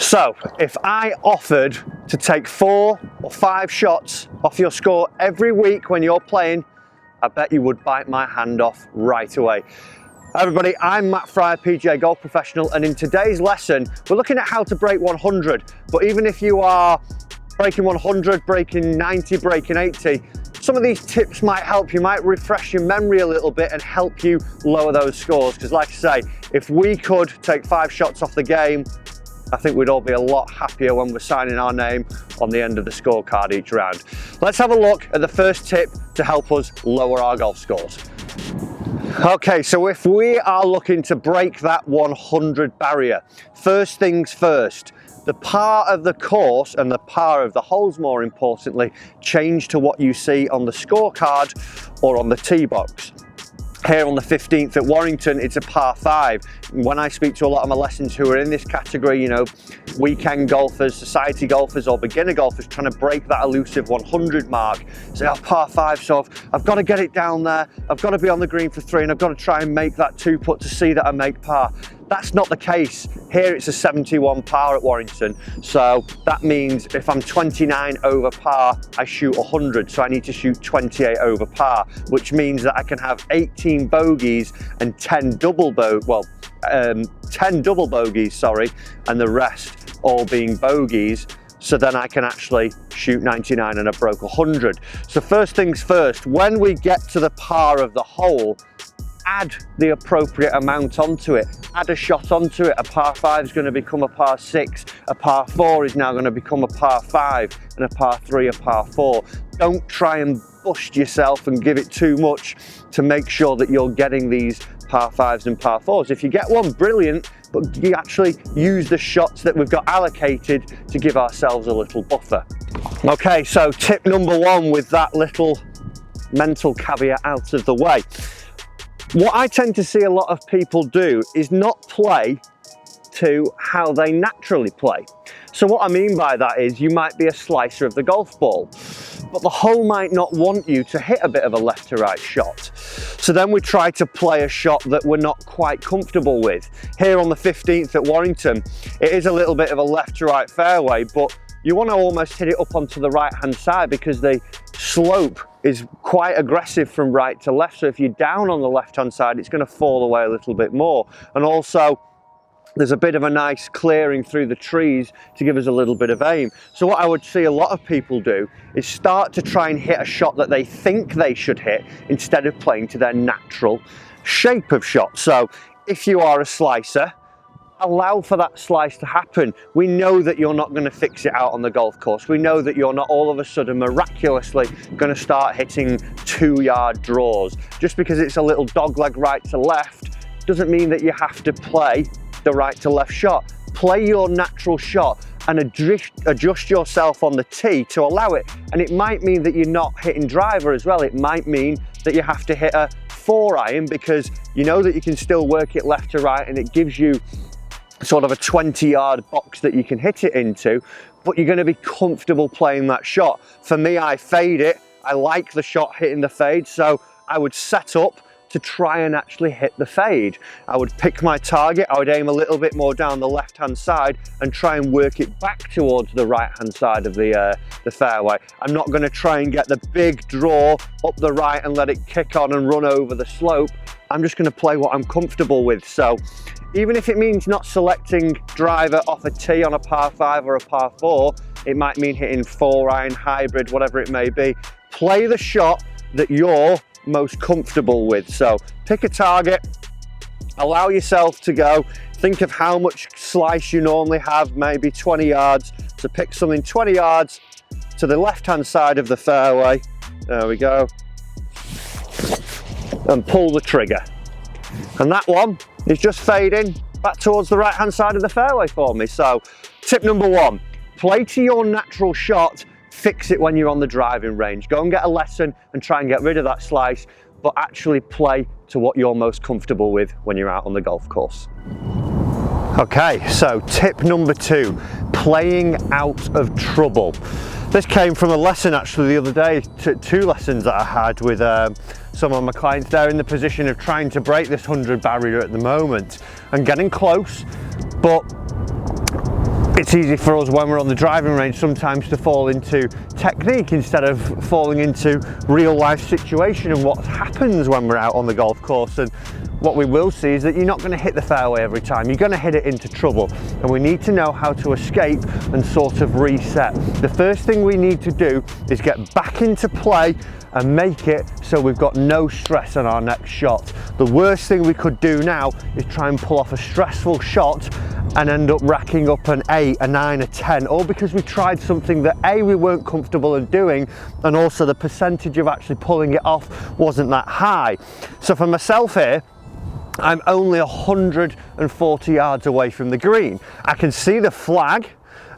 So if I offered to take 4 or 5 shots off your score every week when you're playing, I bet you would bite my hand off right away. Hi everybody, I'm Matt Fryer, PGA golf professional, and in today's lesson, we're looking at how to break 100. But even if you are breaking 100, breaking 90, breaking 80, some of these tips might help you, might refresh your memory a little bit and help you lower those scores. Because like I say, if we could take 5 shots off the game, I think we'd all be a lot happier when we're signing our name on the end of the scorecard each round. Let's have a look at the first tip to help us lower our golf scores. Okay, so if we are looking to break that 100 barrier, first things first, the par of the course and the par of the holes, more importantly, change to what you see on the scorecard or on the tee box. Here on the 15th at Warrington, it's a par 5. When I speak to a lot of my lessons who are in this category, you know, weekend golfers, society golfers or beginner golfers trying to break that elusive 100 mark, say, oh, par 5, so I've got to get it down there, I've got to be on the green for 3 and I've got to try and make that 2 putt to see that I make par. That's not the case. Here it's a 71 par at Warrington, so that means if I'm 29 over par, I shoot 100, so I need to shoot 28 over par, which means that I can have 18 bogeys and 10 double bogeys, sorry, and the rest all being bogeys, so then I can actually shoot 99 and I broke 100. So first things first, when we get to the par of the hole, add the appropriate amount onto it. Add a shot onto it. A par 5 is going to become a par 6, a par 4 is now going to become a par 5, and a par 3 a par 4. Don't try and bust yourself and give it too much to make sure that you're getting these par 5s and par 4s. If you get one, brilliant, but you actually use the shots that we've got allocated to give ourselves a little buffer. Okay, so tip number 1 with that little mental caveat out of the way. What I tend to see a lot of people do is not play to how they naturally play. So what I mean by that is you might be a slicer of the golf ball, but the hole might not want you to hit a bit of a left to right shot. So then we try to play a shot that we're not quite comfortable with. Here on the 15th at Warrington, it is a little bit of a left to right fairway, but you want to almost hit it up onto the right hand side because the slope is quite aggressive from right to left. So if you're down on the left hand side, it's going to fall away a little bit more. And also there's a bit of a nice clearing through the trees to give us a little bit of aim. So what I would see a lot of people do is start to try and hit a shot that they think they should hit instead of playing to their natural shape of shot. So if you are a slicer, allow for that slice to happen. We know that you're not going to fix it out on the golf course. We know that you're not all of a sudden miraculously going to start hitting 2-yard draws. Just because it's a little dogleg right to left doesn't mean that you have to play the right to left shot. Play your natural shot and adjust yourself on the tee to allow it. And it might mean that you're not hitting driver as well. It might mean that you have to hit a 4-iron because you know that you can still work it left to right and it gives you sort of a 20-yard box that you can hit it into, but you're going to be comfortable playing that shot. For me, I fade it. I like the shot hitting the fade, so I would set up to try and actually hit the fade. I would pick my target, I would aim a little bit more down the left-hand side and try and work it back towards the right-hand side of the fairway. I'm not going to try and get the big draw up the right and let it kick on and run over the slope. I'm just going to play what I'm comfortable with. So even if it means not selecting driver off a tee on a par 5 or a par 4, it might mean hitting 4-iron, hybrid, whatever it may be. Play the shot that you're most comfortable with. So pick a target, allow yourself to go, think of how much slice you normally have, maybe 20 yards. So pick something 20 yards to the left-hand side of the fairway. There we go. And pull the trigger. And that one is just fading back towards the right hand side of the fairway for me. So tip number 1, play to your natural shot, fix it when you're on the driving range. Go and get a lesson and try and get rid of that slice, but actually play to what you're most comfortable with when you're out on the golf course. Okay, so tip number 2, playing out of trouble. This came from a lesson actually the other day, 2 lessons that I had with some of my clients. They're in the position of trying to break this 100 barrier at the moment and getting close, but It's easy for us when we're on the driving range sometimes to fall into technique instead of falling into real life situation and what happens when we're out on the golf course. And what we will see is that you're not going to hit the fairway every time, you're going to hit it into trouble, and we need to know how to escape and sort of reset. The first thing we need to do is get back into play and make it so we've got no stress on our next shot. The worst thing we could do now is try and pull off a stressful shot and end up racking up an 8, a 9, a 10, all because we tried something that A, we weren't comfortable in doing, and also the percentage of actually pulling it off wasn't that high. So for myself here, I'm only 140 yards away from the green. I can see the flag,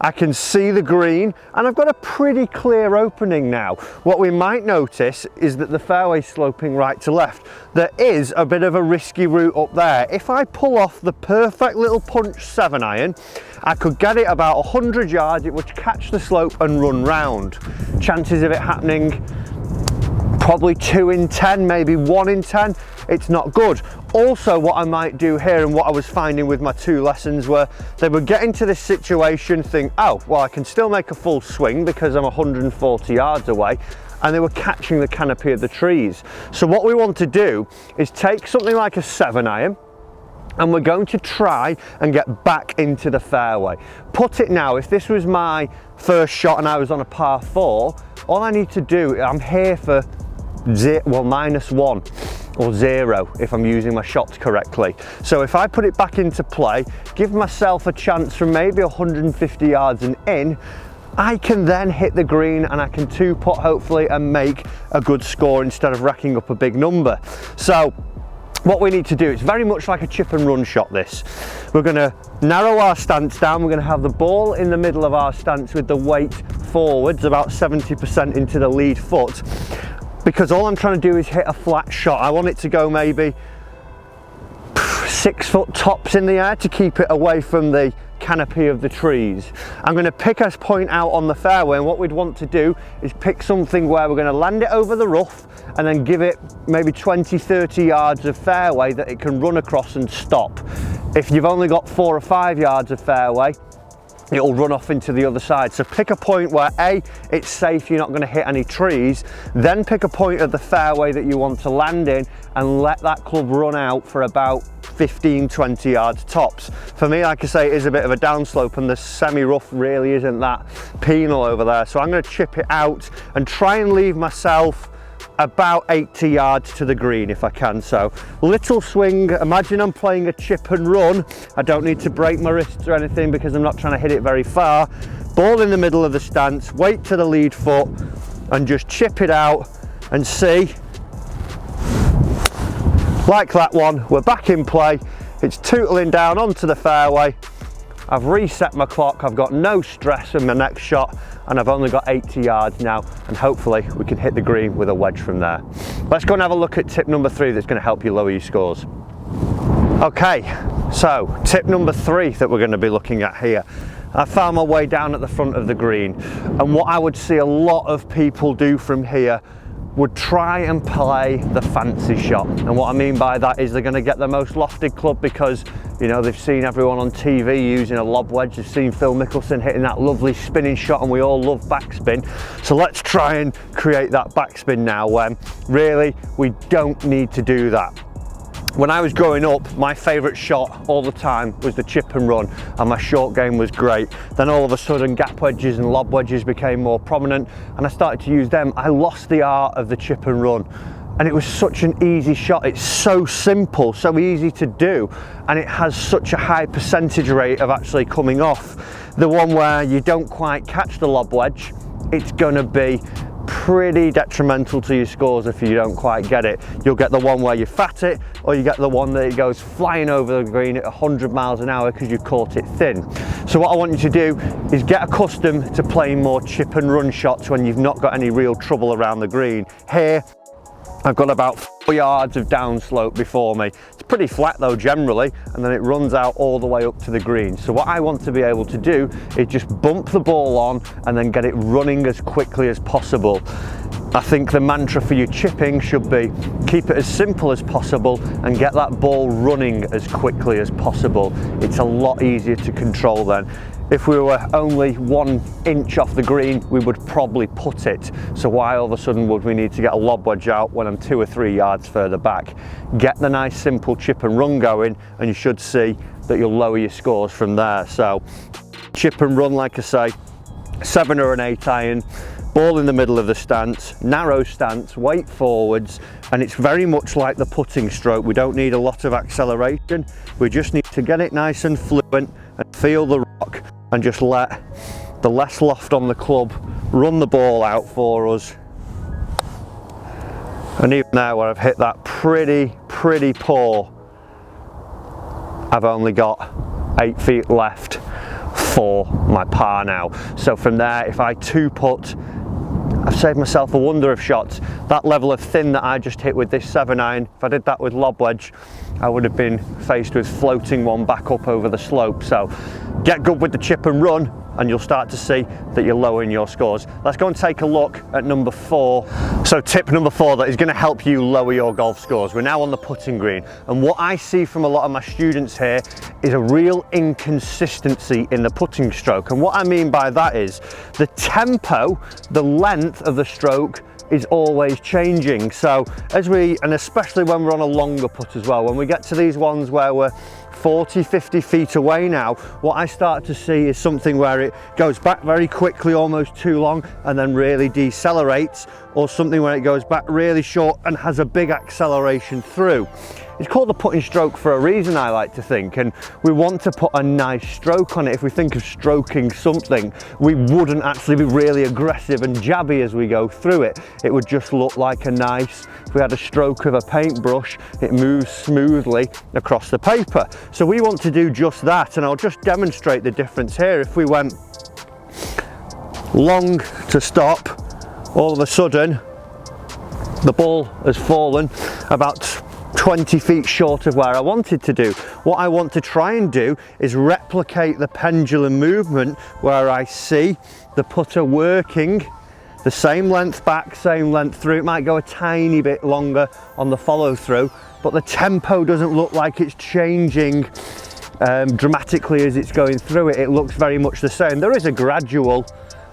I can see the green, and I've got a pretty clear opening now. What we might notice is that the fairway's sloping right to left. There is a bit of a risky route up there. If I pull off the perfect little punch 7-iron, I could get it about 100 yards, it would catch the slope and run round. Chances of it happening, probably 2 in 10, maybe 1 in 10. It's not good. Also, what I might do here, and what I was finding with my 2 lessons, were they would get into this situation, think, oh, well, I can still make a full swing because I'm 140 yards away, and they were catching the canopy of the trees. So what we want to do is take something like a 7-iron, and we're going to try and get back into the fairway. Put it now, if this was my first shot and I was on a par 4, all I need to do, I'm here for -1 or 0 if I'm using my shots correctly. So if I put it back into play, give myself a chance from maybe 150 yards and in, I can then hit the green and I can 2-putt hopefully and make a good score instead of racking up a big number. So what we need to do, it's very much like a chip and run shot this. We're going to narrow our stance down, we're going to have the ball in the middle of our stance with the weight forwards, about 70% into the lead foot, because all I'm trying to do is hit a flat shot. I want it to go maybe 6 foot tops in the air to keep it away from the canopy of the trees. I'm going to pick a point out on the fairway, and what we'd want to do is pick something where we're going to land it over the rough and then give it maybe 20-30 yards of fairway that it can run across and stop. If you've only got 4 or 5 yards of fairway, it'll run off into the other side. So pick a point where A, it's safe, you're not going to hit any trees, then pick a point of the fairway that you want to land in and let that club run out for about 15-20 yards tops. For me, like I say, it is a bit of a downslope and the semi-rough really isn't that penal over there. So I'm going to chip it out and try and leave myself about 80 yards to the green if I can. So little swing, imagine I'm playing a chip and run. I don't need to break my wrists or anything because I'm not trying to hit it very far. Ball in the middle of the stance, weight to the lead foot and just chip it out and see. Like that one, we're back in play. It's tootling down onto the fairway. I've reset my clock, I've got no stress in my next shot, and I've only got 80 yards now, and hopefully we can hit the green with a wedge from there. Let's go and have a look at tip number 3 that's going to help you lower your scores. Okay, so tip number 3 that we're going to be looking at here. I found my way down at the front of the green, and what I would see a lot of people do from here would try and play the fancy shot. And what I mean by that is they're going to get the most lofted club because, you know, they've seen everyone on TV using a lob wedge, they've seen Phil Mickelson hitting that lovely spinning shot, and we all love backspin. So let's try and create that backspin now when really we don't need to do that. When I was growing up, my favourite shot all the time was the chip and run, and my short game was great. Then all of a sudden gap wedges and lob wedges became more prominent and I started to use them. I lost the art of the chip and run, and it was such an easy shot. It's so simple, so easy to do, and it has such a high percentage rate of actually coming off. The one where you don't quite catch the lob wedge, it's going to be pretty detrimental to your scores if you don't quite get it. You'll get the one where you fat it, or you get the one that it goes flying over the green at 100 miles an hour because you've caught it thin. So what I want you to do is get accustomed to playing more chip and run shots when you've not got any real trouble around the green. Here I've got about 4 yards of downslope before me. It's pretty flat though generally, and then it runs out all the way up to the green. So what I want to be able to do is just bump the ball on and then get it running as quickly as possible. I think the mantra for your chipping should be keep it as simple as possible and get that ball running as quickly as possible. It's a lot easier to control then. if we were only 1 inch off the green, we would probably putt it. So why all of a sudden would we need to get a lob wedge out when I'm 2 or 3 yards further back? Get the nice simple chip and run going, and you should see that you'll lower your scores from there. So chip and run, like I say, 7 or an 8 iron, ball in the middle of the stance, narrow stance, weight forwards, and it's very much like the putting stroke. We don't need a lot of acceleration. We just need to get it nice and fluent and feel the rock, and just let the less loft on the club run the ball out for us. And even now where I've hit that pretty poor, I've only got 8 feet left for my par now. So from there, if I 2-putt, I've saved myself a wonder of shots. That level of thin that I just hit with this 7 iron, if I did that with lob wedge, I would have been faced with floating one back up over the slope. So get good with the chip and run, and you'll start to see that you're lowering your scores. Let's go and take a look at number 4. So tip number 4 that is going to help you lower your golf scores. We're now on the putting green, and what I see from a lot of my students here is a real inconsistency in the putting stroke. And what I mean by that is the tempo, the length of the stroke is always changing. So and especially when we're on a longer putt as well, when we get to these ones where we're 40-50 feet away now, what I start to see is something where it goes back very quickly, almost too long, and then really decelerates, or something where it goes back really short and has a big acceleration through. It's called the putting stroke for a reason, I like to think, and we want to put a nice stroke on it. If we think of stroking something, we wouldn't actually be really aggressive and jabby as we go through it. It would just look like a nice, if we had a stroke of a paintbrush, it moves smoothly across the paper. So we want to do just that, and I'll just demonstrate the difference here. If we went long to stop, all of a sudden the ball has fallen about 20 feet short of where I wanted to do. What I want to try and do is replicate the pendulum movement where I see the putter working the same length back, same length through. It might go a tiny bit longer on the follow through, but the tempo doesn't look like it's changing dramatically as it's going through it. It looks very much the same. There is a gradual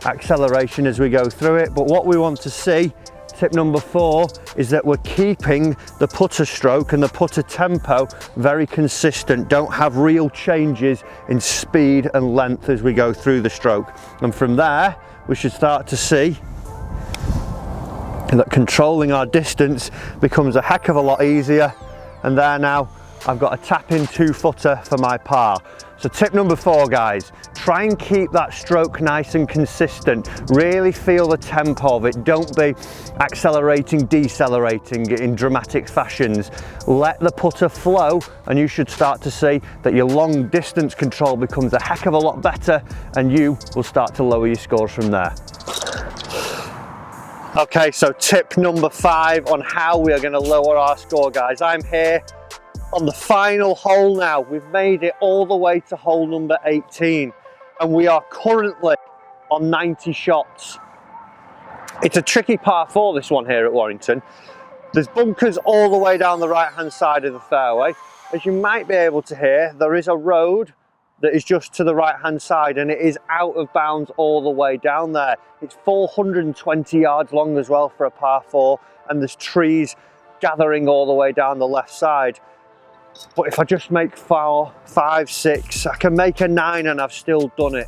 acceleration as we go through it, but what we want to see, tip number 4, is that we're keeping the putter stroke and the putter tempo very consistent. Don't have real changes in speed and length as we go through the stroke. And from there, we should start to see that controlling our distance becomes a heck of a lot easier. And there now, I've got a tap-in 2-footer for my par. So tip number 4, guys, try and keep that stroke nice and consistent. Really feel the tempo of it. Don't be accelerating, decelerating in dramatic fashions. Let the putter flow, and you should start to see that your long distance control becomes a heck of a lot better, and you will start to lower your scores from there. Okay, so tip number 5 on how we are going to lower our score, guys. I'm here on the final hole now. We've made it all the way to hole number 18, and we are currently on 90 shots. It's a tricky par 4, this one here at Warrington. There's bunkers all the way down the right hand side of the fairway. As you might be able to hear, there is a road that is just to the right hand side, and it is out of bounds all the way down there. It's 420 yards long as well for a par 4, and there's trees gathering all the way down the left side. But if I just make 4, 5, 6, I can make a 9, and I've still done it.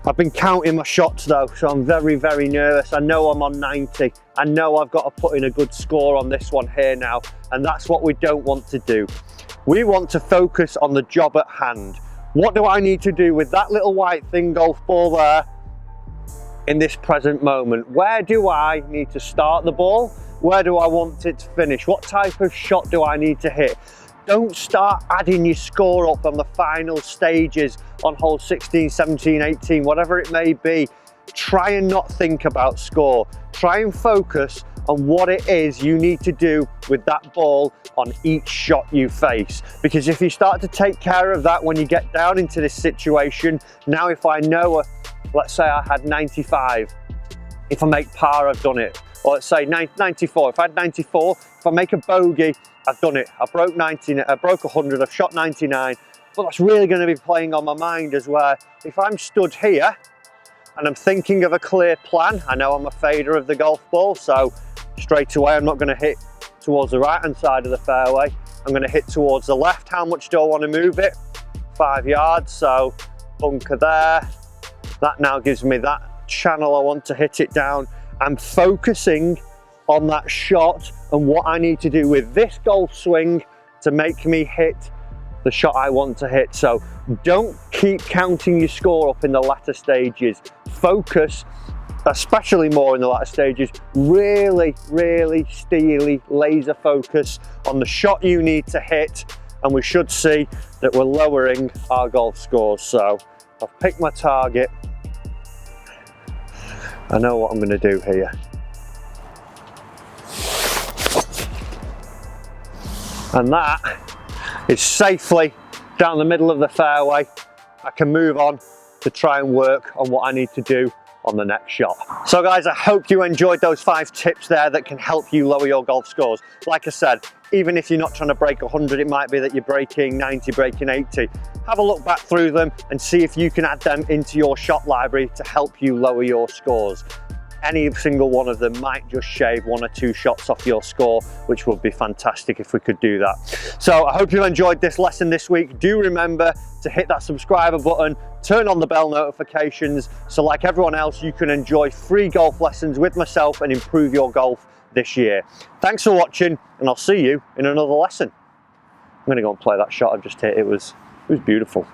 I've been counting my shots though, so I'm very, very nervous. I know I'm on 90. I know I've got to put in a good score on this one here now, and that's what we don't want to do. We want to focus on the job at hand. What do I need to do with that little white thin golf ball there in this present moment? Where do I need to start the ball? Where do I want it to finish? What type of shot do I need to hit? Don't start adding your score up on the final stages on hole 16, 17, 18, whatever it may be. Try and not think about score. Try and focus on what it is you need to do with that ball on each shot you face. Because if you start to take care of that when you get down into this situation, now if I know, let's say I had 95, if I make par, I've done it. Or let's say 94, if I had 94, if I make a bogey, I've done it. I broke 90, I broke 100, I've shot 99, but that's really going to be playing on my mind as where if I'm stood here and I'm thinking of a clear plan, I know I'm a fader of the golf ball, so straight away I'm not going to hit towards the right hand side of the fairway, I'm going to hit towards the left. How much do I want to move it? 5 yards, so bunker there. That now gives me that channel I want to hit it down. I'm focusing on that shot and what I need to do with this golf swing to make me hit the shot I want to hit. So don't keep counting your score up in the latter stages. Focus, especially more in the latter stages, really steely laser focus on the shot you need to hit, and we should see that we're lowering our golf scores. So I've picked my target. I know what I'm going to do here. And that is safely down the middle of the fairway. I can move on to try and work on what I need to do on the next shot. So guys, I hope you enjoyed those 5 tips there that can help you lower your golf scores. Like I said, even if you're not trying to break 100, it might be that you're breaking 90, breaking 80. Have a look back through them and see if you can add them into your shot library to help you lower your scores. Any single one of them might just shave 1 or 2 shots off your score, which would be fantastic if we could do that. So I hope you enjoyed this lesson this week. Do remember to hit that subscriber button, turn on the bell notifications, so like everyone else, you can enjoy free golf lessons with myself and improve your golf this year. Thanks for watching, and I'll see you in another lesson. I'm gonna go and play that shot I've just hit. It was beautiful.